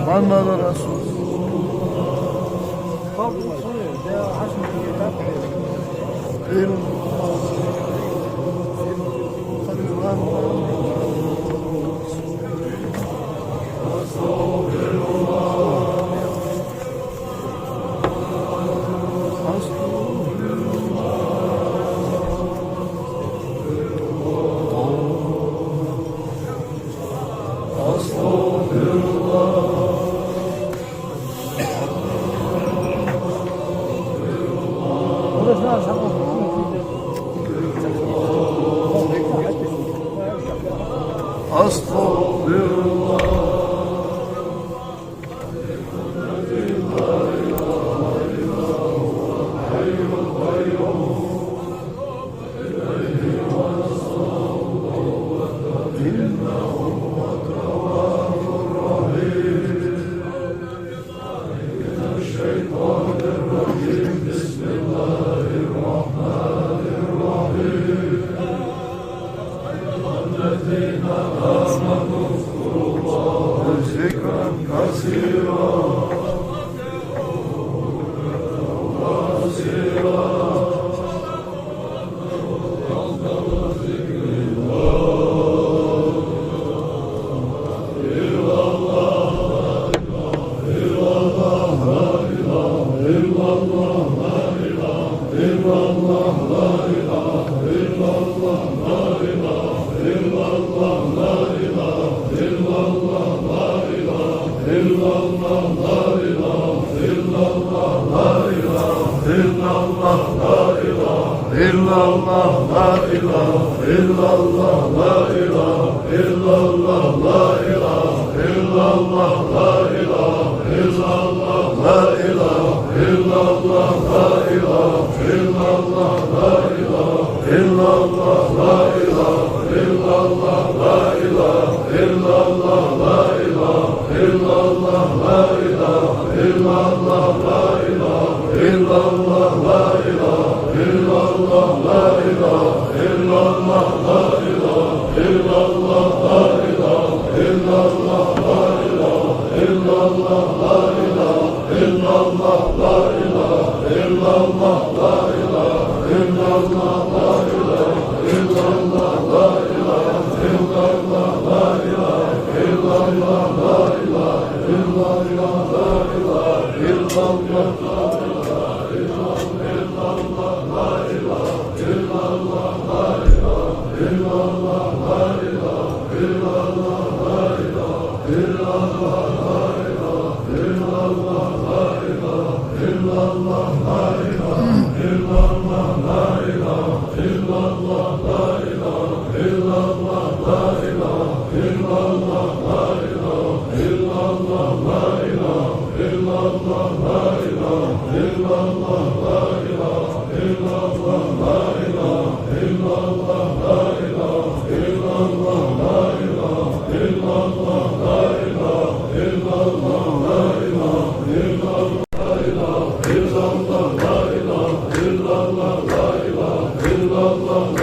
محمد رسول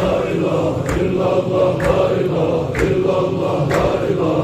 لا إله إلا الله لا إله إلا الله لا إله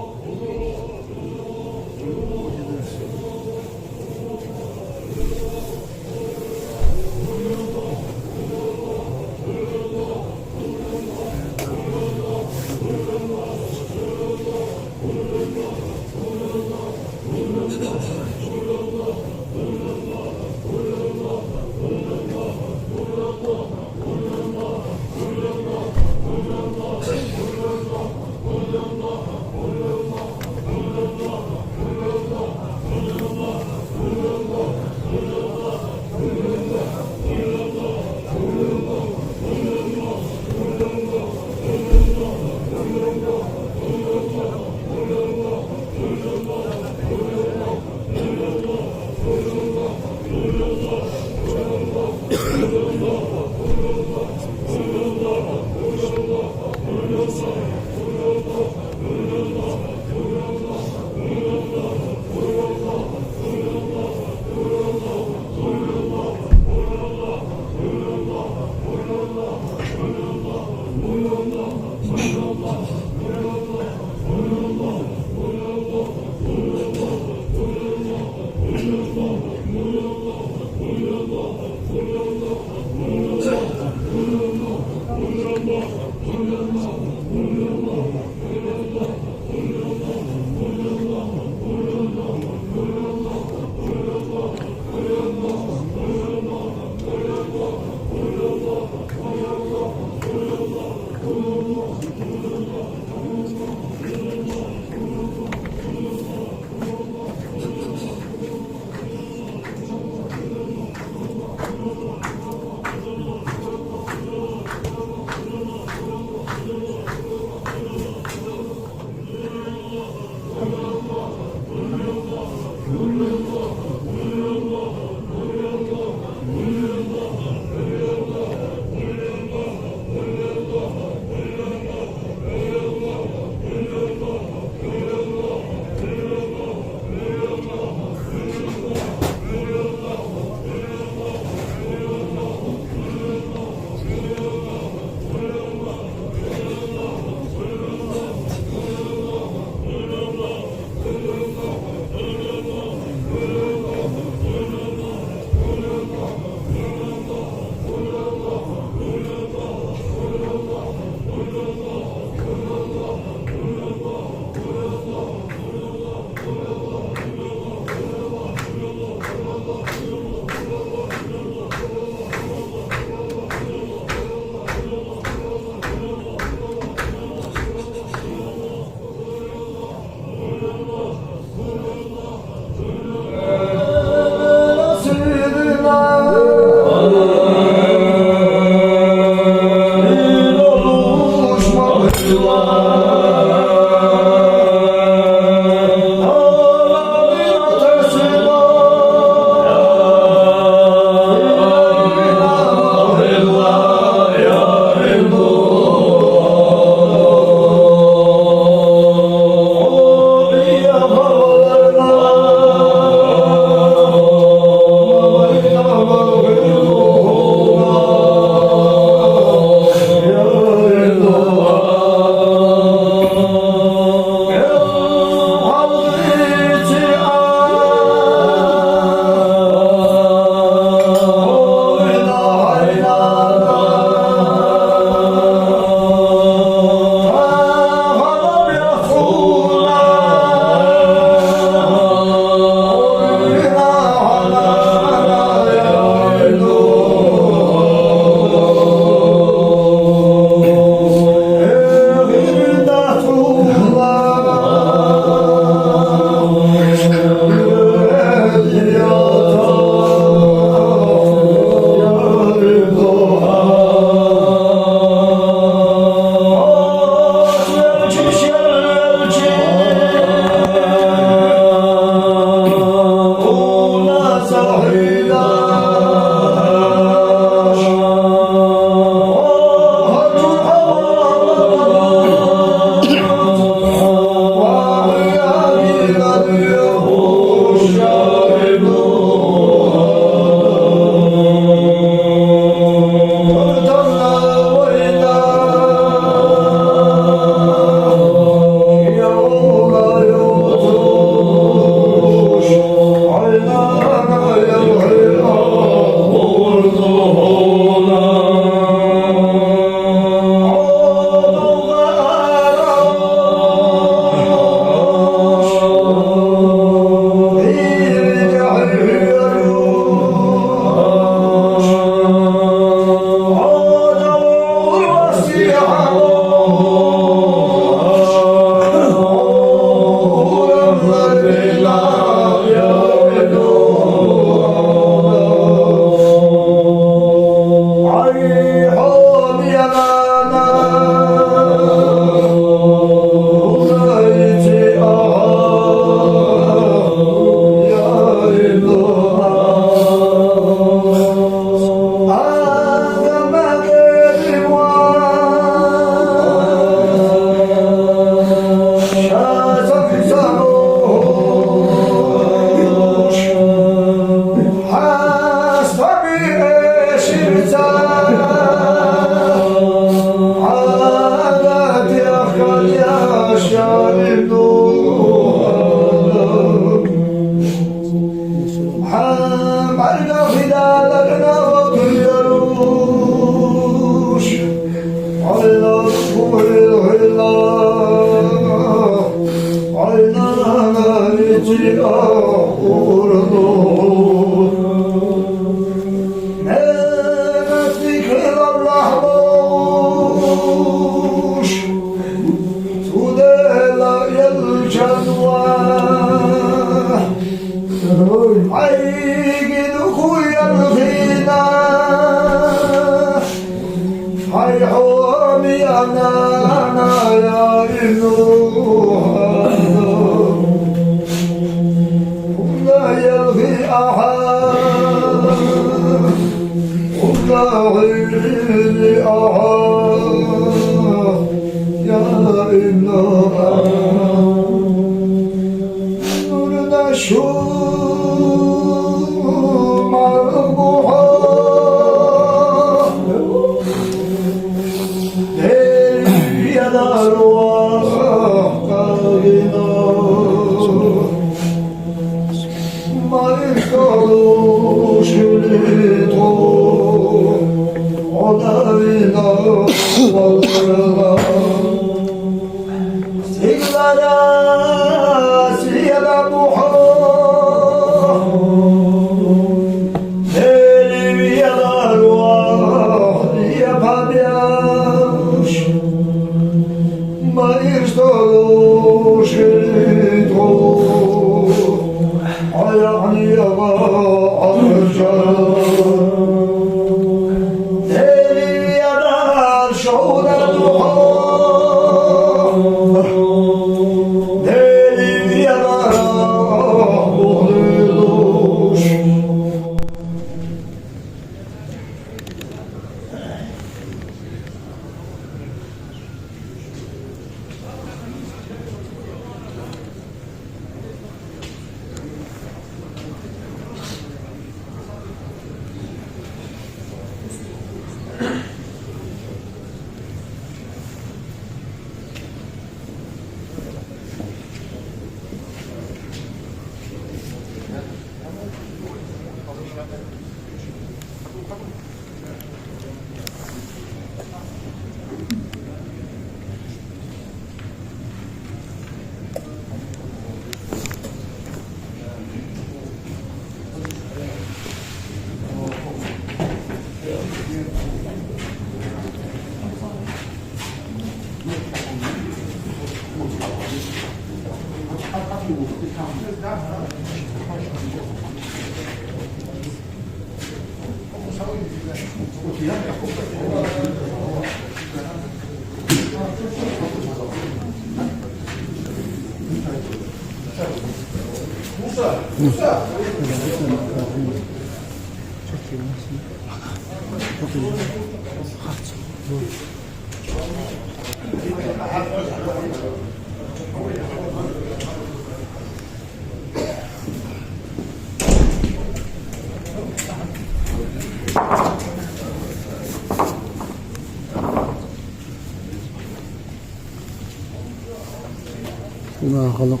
ما خلق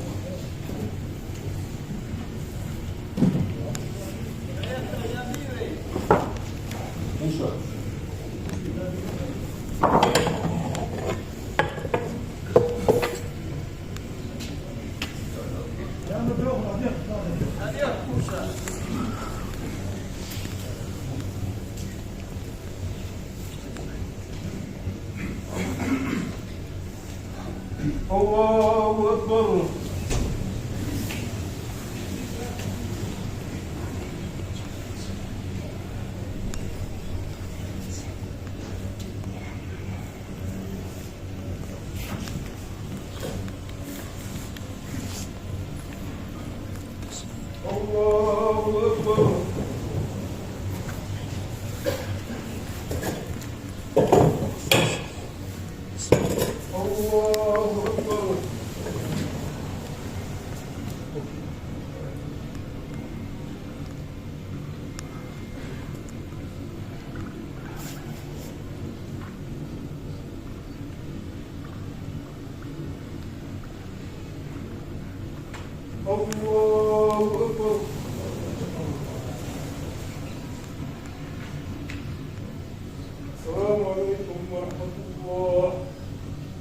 الله أكبر. الله أكبر. الله أكبر. الله أكبر. السلام عليكم ورحمة الله.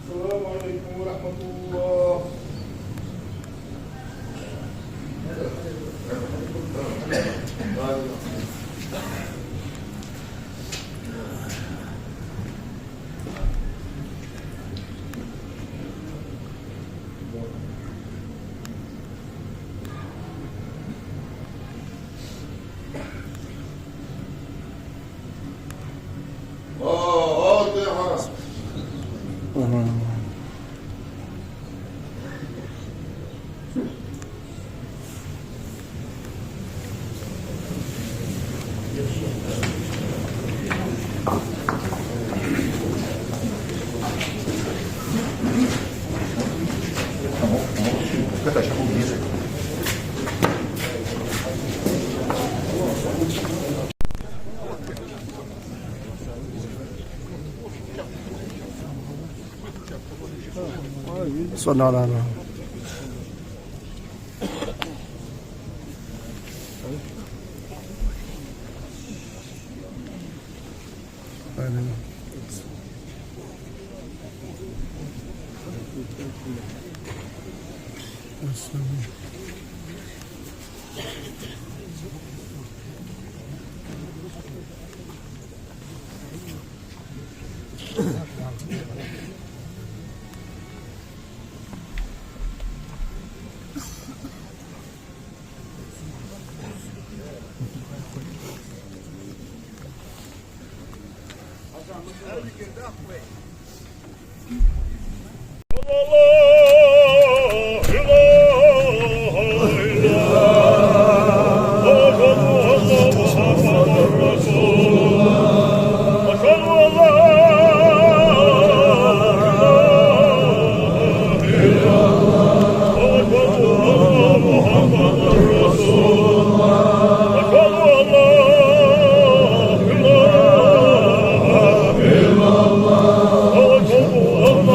السلام عليكم ورحمة الله. صلى على محمد. الله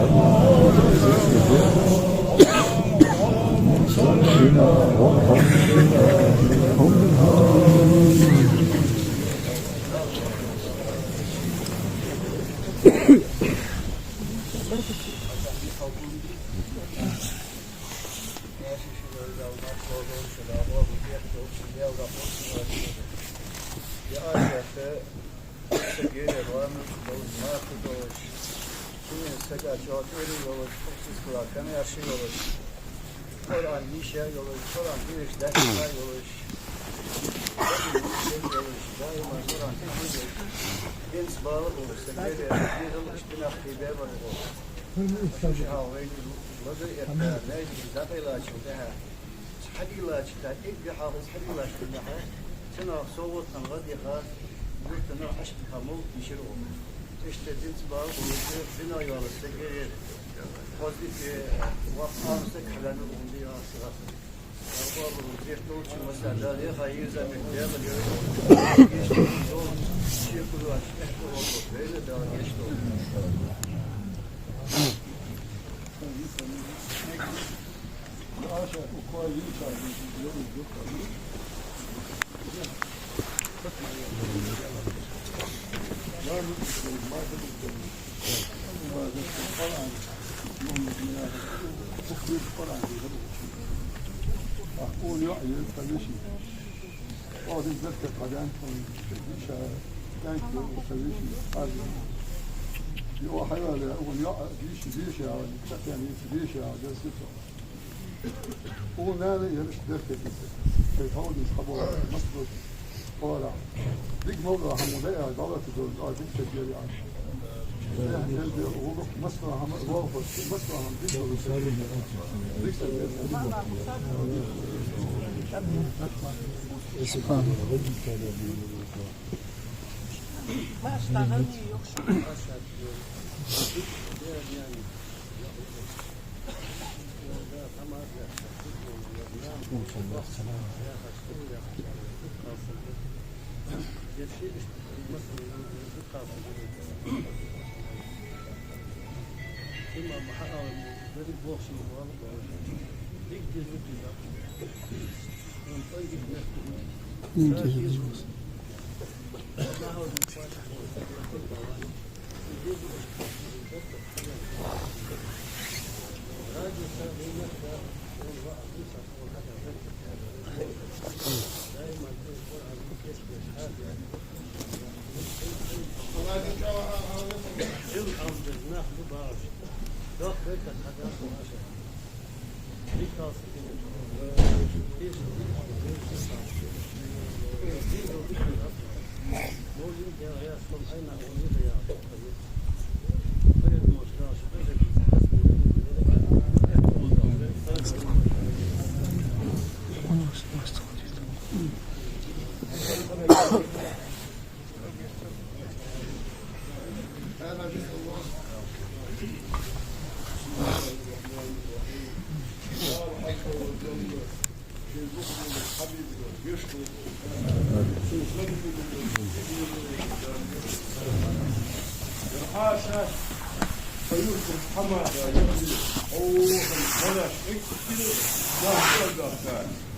Amen. Koran işe yolu, Koran bir iş dersler yolu. Daima Koran tekrar ins bağlı olursa böyle bir yıl işte nakliye var olur. Şu havayı ladı etler neydi zaten ilaç ده حد ilaç ده إيه حافظ حد ilaç ده سنة صوت نغد يخاف قلت أنا عشت كمل يشرون işte ins bağlı olursa bina yolu sekreter pozitif وقت كلام عندي أصلاً أربعة وزير توش مثلا ده خير زمن ده اليوم شيء كله أشتغل والله بيله ده يشتغل أقول يعيد فليشي وهذا الزكاة قدام فليشا تانكو فليشي هذا يوحي هذا أقول يعيد ليشي يعني ليشي هذا سيطة أقول هذا يرش دكة في هون يسحبوا مصر طالع ديك موضع حمودية دولة دول ديك تجيري يعني مصر هم واقف مصر هم ديك سبحان الله. ما اشتغلني يخشى حاشا فيوسف حماد يقول اوه بلاش اكتر لا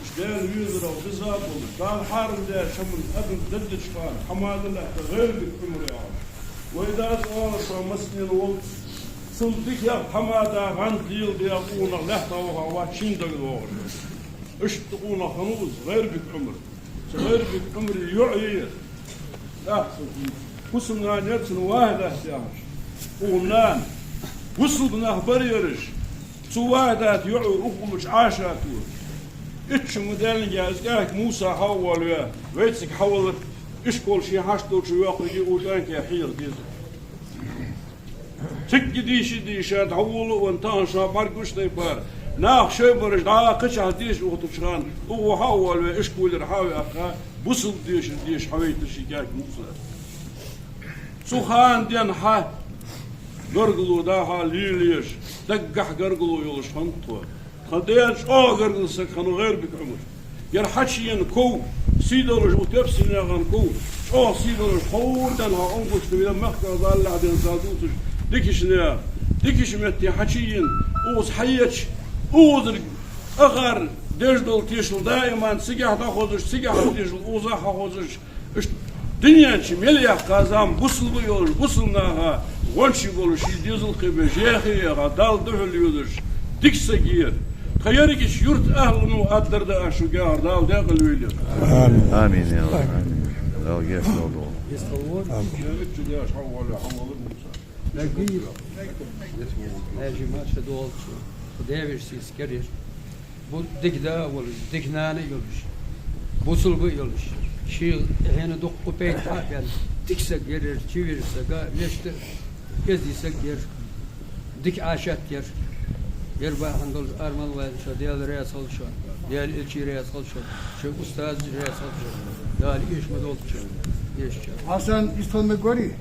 اشتغل يزرع وبزاب قال حارم ده شمل ابن ضد شفان حماد الله غير بالعمر يا عم واذا صار مسني الوقت صدق يا حماد عن ديل بيقول لا توها واشين دغور اشتقونا خنوز غير بالعمر غير بالعمر يعير لا وصلنا نرسل واحدة سيامش ونان وصلنا بريرش سوادات يعو أقومش عاشاتور إتش مدلن جاز كاك موسى حول ويا ويتسك حولت إش كل شي حشتو شو يقضي وتانك يا حيل جزء تك ديشات حولوا وانتان شابار قشتي بار ناخ شبرش داقش هديش وتشران هو حول ويا إش كل رحاوي أخا بصل ديش حويت شي كاك موسى سوخان ديان ها قرقلو داها ليليش دقح قرقلو يولش خنطوه خديش قرقل سكانو غير بك عمر يرحشين كو سيدولش وتفسين يغن كو سيدولش خودن ها انقش تبيدا مخكر ظل عدين سادوتش ديكش متي حشين اوز حيتش اوز اغر دجدل تيشل دائما سيجح تاخذش سيجح تيشل اوزا تاخذش دنيا مليح قازام بوصل بيولش بوصلناها وانشي قولوا شي ديزل قبة جاخي غدال دهل يودش ديكسجير خيارك يرت أهل وقدر ده أشجار دال داخل ويلي آمين يا رب آمين لو جاء لو Ercüment dolçu. Bu devirsiz gelir. Bu dikda olur, diknane yoluş. Busul bu yoluş. Şi hene dokku peyt hakan. Dikse gelir, çevirirse ga leşte gezdiyse ger. Dik aşat ger. Ger bahandol armal var şu diğer reyas ol şu. Diğer ilçi reyas ol şu. Şu ustaz reyas ol şu. Dal işme dolçu. Yeşçe. Hasan İstanbul gori.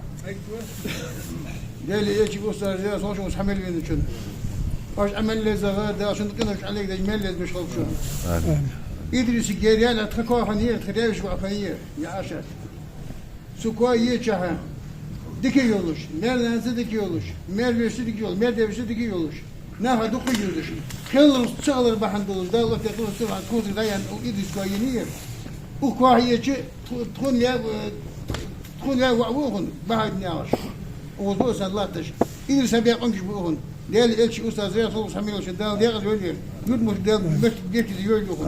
Deli yeçi usta riyas olmuş hamel beni için. Baş amelle zaga da şunu kınış alek de melle de şol şu. İdrisi geriye la tkako haniye tkreviş ve afaniye ya aşat. Suko yeçha. Diki yoluş. Neredense diki yoluş. Mervesi diki yol. Merdevesi diki yoluş. Naha duku yoluş. Kılır çağılır bahandolur. Dağlık yakılır sıvan kudur dayan o idris koyeniye. Bu kuahiyeci tkun ya va'vuhun bahad niyaş. وضوء سلاتش إذا سبيق أنكش بوهن دال إلش أستاذ زياد صوص حميل وش دال ديال جولي يود مش دال مش بيت زيول يوخن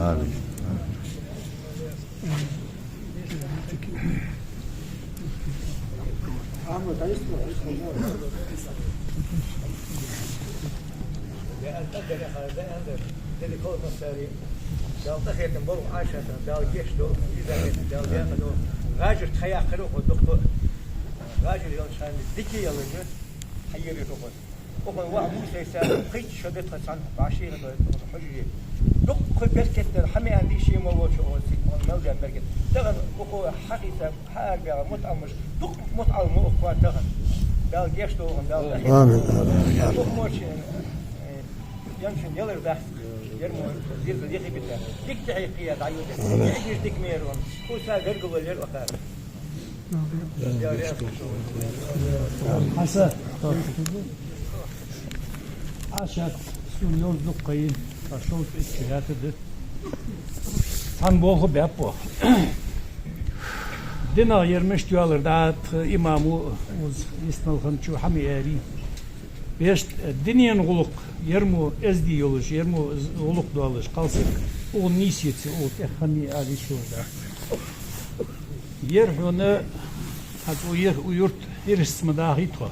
راجل تخيا خلوه الدكتور راجل يلشان ديكي يلجه حير يتوقف وقال واحد موسى يسال خيط شدت عن عشير حجري دق بركت الحمي عندي شيء ما هو شو موجود بركت تغن وقو حقيقة حال بيع مطعم مش دق مطعم مو أخوان تغن دال جيشتو دال آمين دق موش يمشي يلر ده يرمو زير ديخي بيتا ديك تحقيقية دعيوده يعيش ديك ميرون هو سال غرقو الليل وخير حسن عشان سون يوزق قيم فشوت إشكالات ده tanboğu bepo. Dina yermiş diyorlar da imamı uz İsmail'ın şu hamiyeri. Beş dinin guluk yermu ezdi yoluş yermu guluk doğalış kalsın. O nisiyeti o tehani ali şurada. Yer hone hat o yurt irismi dahi to.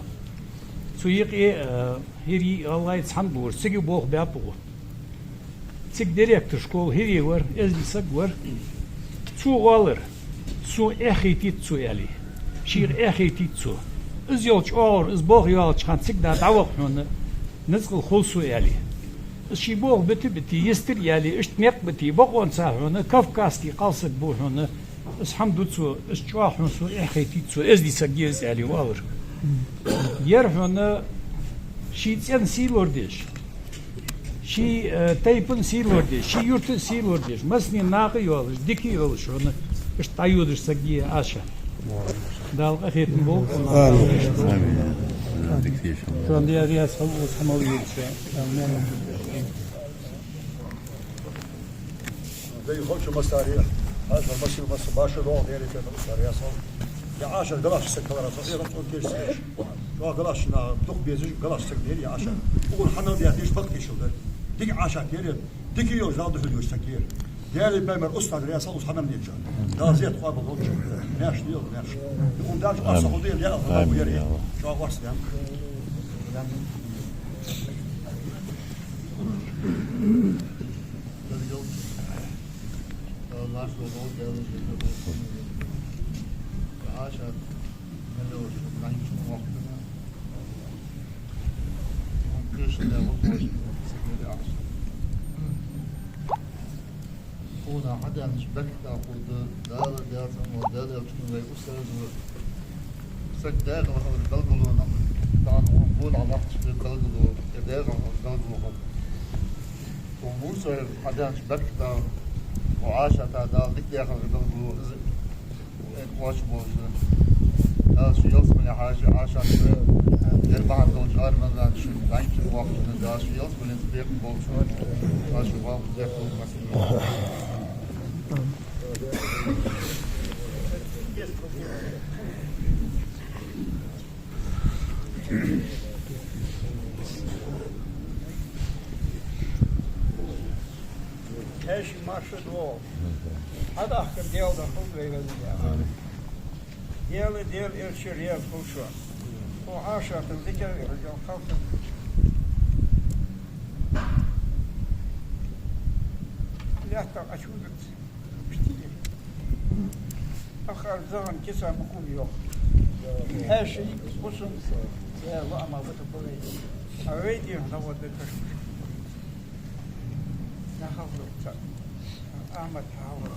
Suyik heri Allah etsan bur sigi boğ bepo. Sik direktör şkol heri var ezdi sak var. Su alır. Su ehitit su eli. Şir ehitit su. İz yolç ağır, iz boğ yolç hansik da davak honu. Nızgıl khol su eli. İz şi boğ biti yestir eli. İştmek biti boğon sa honu. Kafkasti kalsık bu honu. İz hamdut su, iz çuah honu su ehitit su. Ezdi sak gez eli alır. Yer honu şi tsen silor deş. Şi teypin silor deş. Şi yurtun silor deş. Masni nağı yolş, diki yolş honu. İşte ayudur sagiye aşağı. Dal ahiyetin bol. Şu an diğer yasal olmalıyız şu an. زي خلش مستارية هذا المسير مس باشر روح ديري في مستارية صار يا عشر قلاش سكر صار رفض كيش سيش شو قلاش نا دق بيزج قلاش سك ديري يا عشر وقول حنا دياتيش بقي شو ده ديك عشر ديري ديك يوز زاد في اليوز سكير ديالي بمر أستاذ رئاسة وصحنا من الجان دازيت خواب الوجه ناش ديال ناش يكون دارج أصلا ديال يا الله ويري شو أقصد يعني هنا حدا مش بكتا خود دار دار دار يكون زي أستاذ سك دار القلب له طبعا نقول على وقت في القلب له دار القلب له وموسى حدا مش بكتا وعاش دار ديك داخل القلب له واش بوز شو يلزم يا حاجة عاش يربح دون جار من لا شو بعين شو وقت من دار شو يلزم ينتبه بوز شو وقت داخل مثلا ايش ما شدوا هذا احكي ديال ده خذ ويقول ديال الشريان كل شوي وعاشر الذكر يرجع خمسة لا أشوفت بشتي آخر زمان كسر مكون يوم هاشي بسم يا الله ما بتقولي أريد أن هو التشويش نحاول أحمد حاول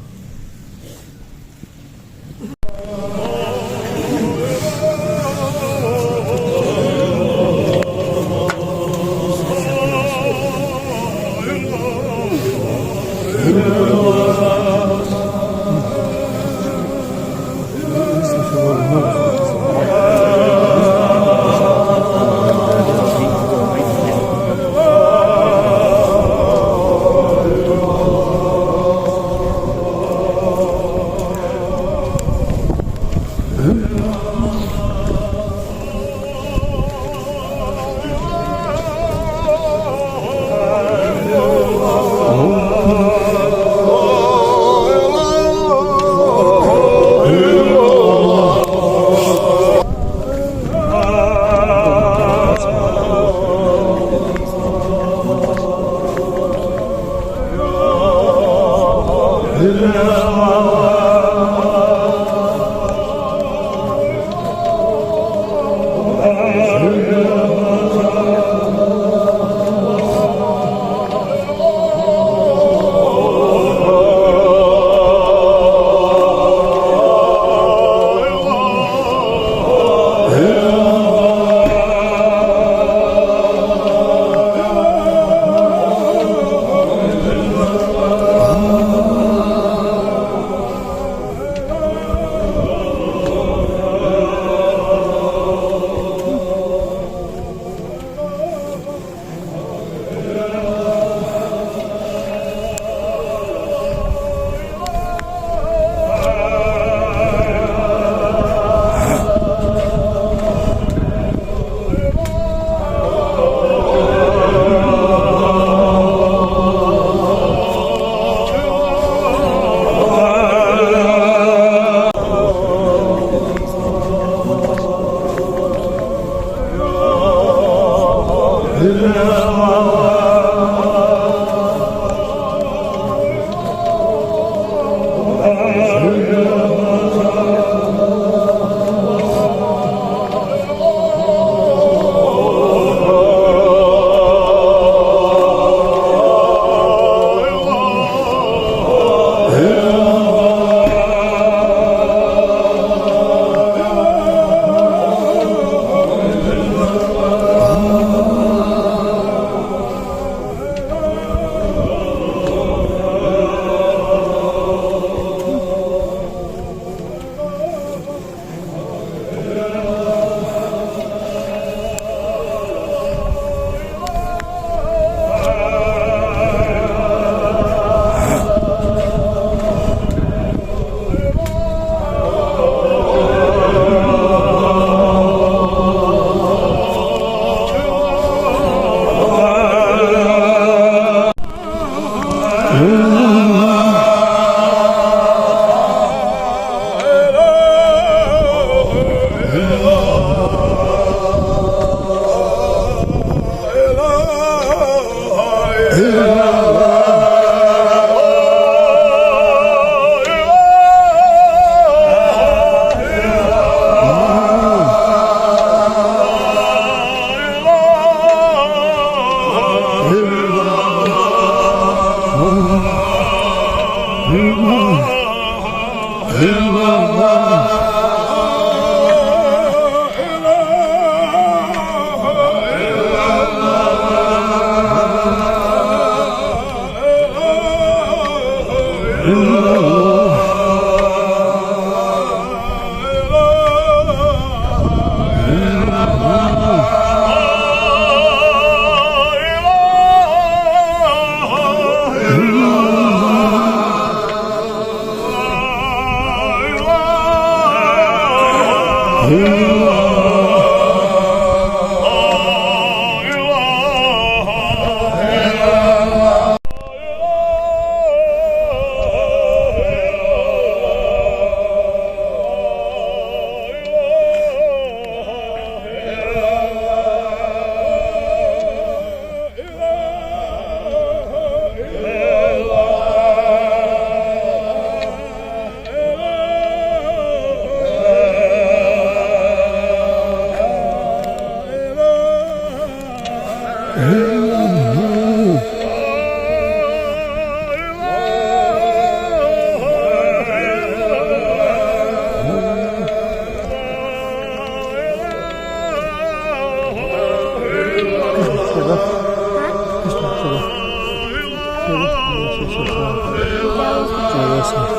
olsun.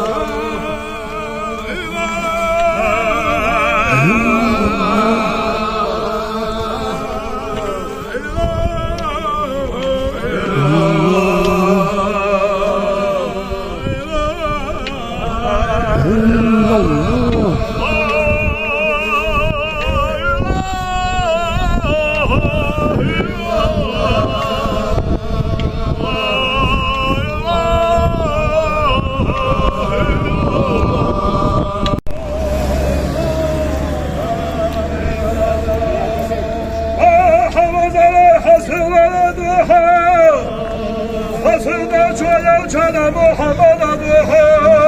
Hasılda çoğal çana Muhammed adı